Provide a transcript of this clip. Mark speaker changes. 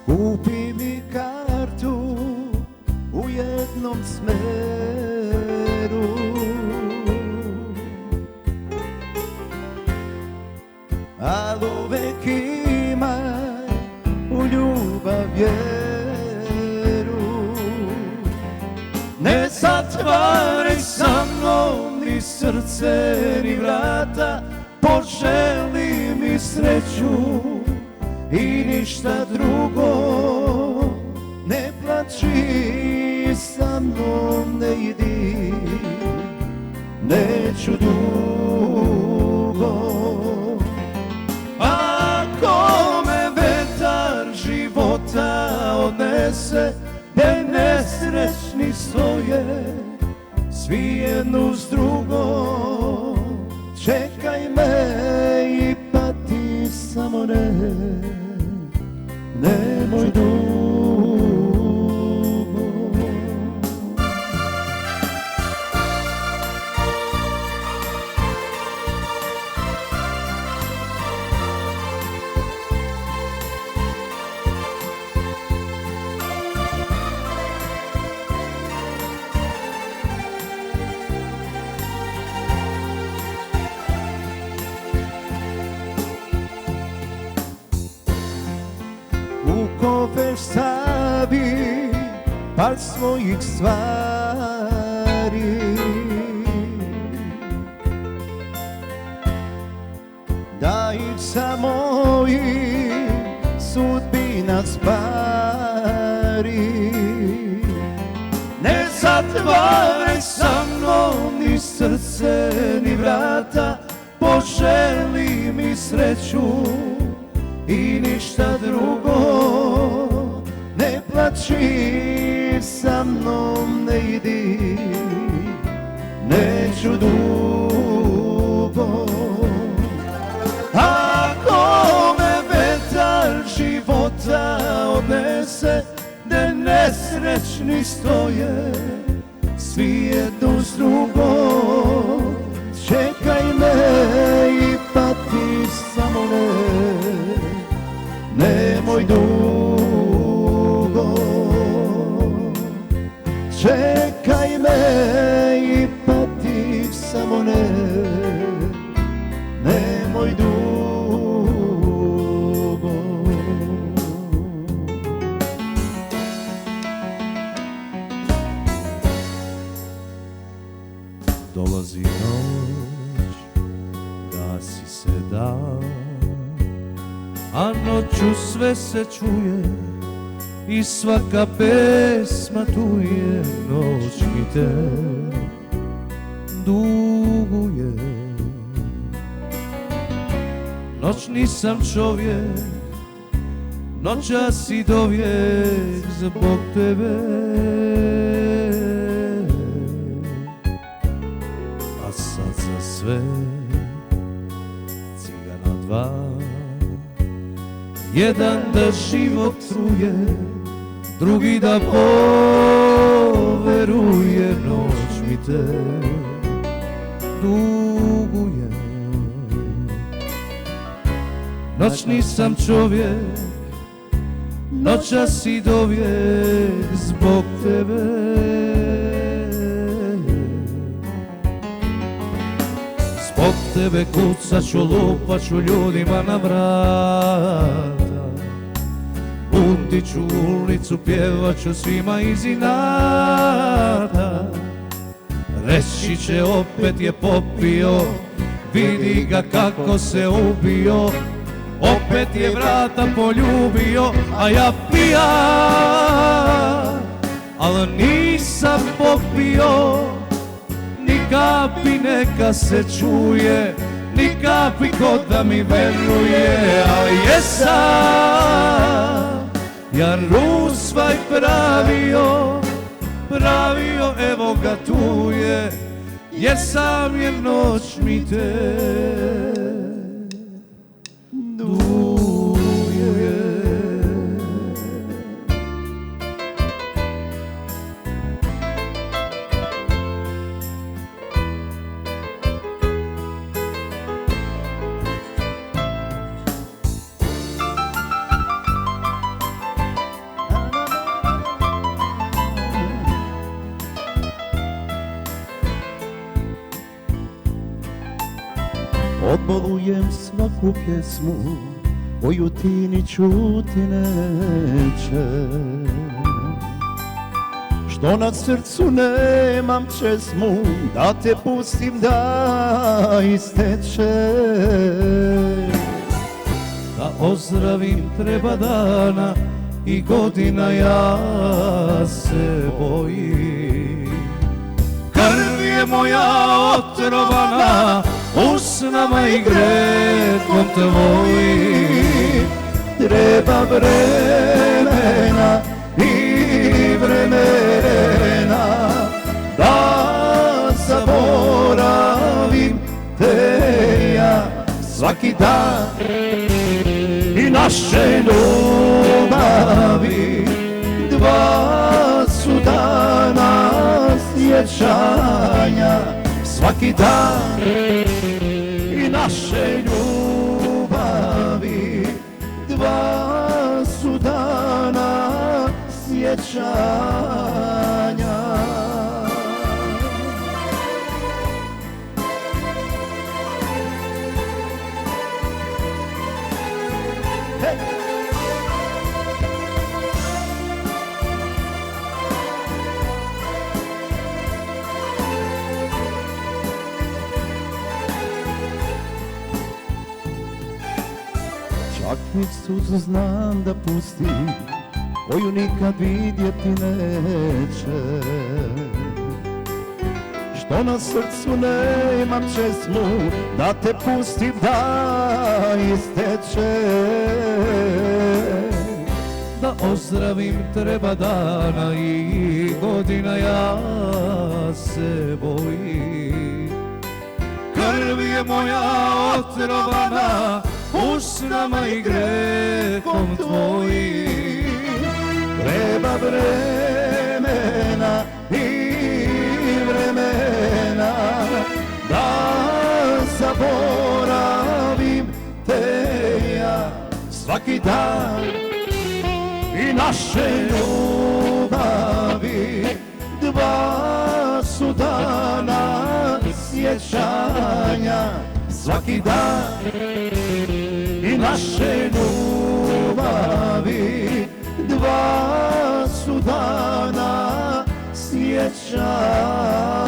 Speaker 1: Kupi mi kartu u jednom smeru, al uvek imaj u ljubav vjeru. Ne zatvaraj sa mnom ni srce ni vrata, poželi mi sreću i ništa drugo. Ne plači, sa mnom ne idi, neću dugo. Ako me vetar života odnese, gdje nesrećni stoje, svi jednu s drugom, čekaj me i pati, samo nemoj dugo. U kofer stavi par svojih stvari, da ih sa mojih sudbina spari. Ne zatvaraj sa mnom ni srce ni vrata, poželi mi sreću i ništa drugo. Ne plači, sa mnom ne idi, neću dugo. Ako me vetar života odnese, gdje nesrećni stoje, svi jednu s drugom, čekaj me i pati, samo nemoj dugo. Čekaj me i pati, samo nemoj dugo. Dolazi noć, gasi se dan, a noću sve se čuje i svaka pesma tu je. Noć mi te duguje, noć nisam čovjek, noćas i dovijek zbog tebe. A sad za sve cigana dva, jedan da život truje, drugi da poveruje. Noć mi te duguje, noć nisam čovjek, noćas i dovijek zbog tebe. Zbog tebe kucaću, lupaću ljudima na vrata, buntiću ulicu, pjevaću svima iz inata. Reći će opet je popio, vidi ga kako se ubio, opet je vrata poljubio, a ja pijan, al nisam popio. Ni kapi neka se čuje, ni kapi ko da mi veruje, ali jesam ja rusvaj pravio, evo ga tu je, jesam jer noć mi te duje.
Speaker 2: Odbolujem svaku pjesmu koju ti ni čuti neće, što na srcu nemam česmu da te pustim da isteče.
Speaker 1: Da ozdravim treba dana i godina, ja se bojim. Krv je moja otrovana usnama i grehom tvojim.
Speaker 2: Treba vremena i vremena da zaboravim te ja svaki dan i naše ljubavi. Dva su dana sjećanja svaki dan i naše ljubavi. Dva su dana sjećanja. Čak ni suzu znam da pustim, koju nikad vidjeti neće, što na srcu nemam česmu da te pustim da isteče.
Speaker 1: Da ozdravim treba dana i godina, ja se bojim. Krv je moja otrovana usnama i grehom tvojim.
Speaker 2: Treba vremena i vremena da zaboravim te ja svaki dan i naše ljubavi. Dva su dana sjećanja svaki dan i naše ljubavi. Dva su dana sjećanja.